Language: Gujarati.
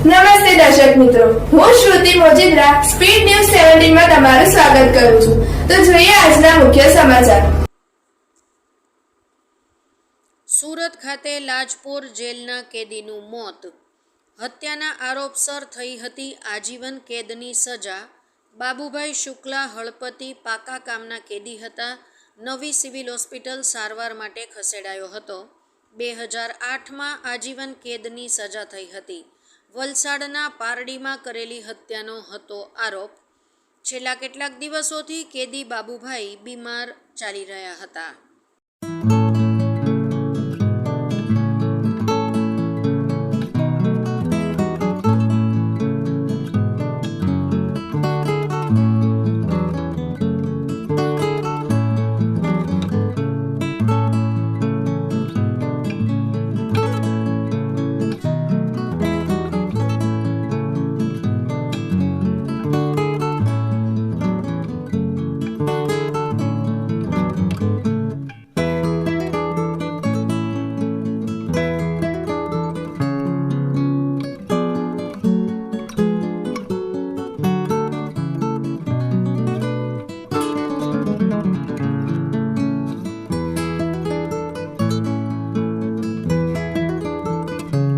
નમસ્તે દર્શક મિત્રો, હું શ્રુતિ મોજીદ્રા સ્પીડ ન્યૂઝ 17 માં તમારું સ્વાગત કરું છું. તો જોઈએ આજના મુખ્ય સમાચાર. સુરત ખાતે લાજપોર જેલના કેદીનું મોત. હત્યાના આરોપસર થઈ હતી આજીવન કેદની સજા. બાબુભાઈ શુક્લા હળપતિ પાકા કામના કેદી હતા. નવી સિવિલ હોસ્પિટલ સારવાર માટે ખસેડાયો હતો. 2008માં આજીવન કેદની સજા થઈ હતી. વલસાડના પારડીમાં કરેલી હત્યાનો હતો આરોપ. છેલ્લા કેટલાક દિવસોથી કેદી બાબુભાઈ બીમાર ચાલી રહ્યા હતા.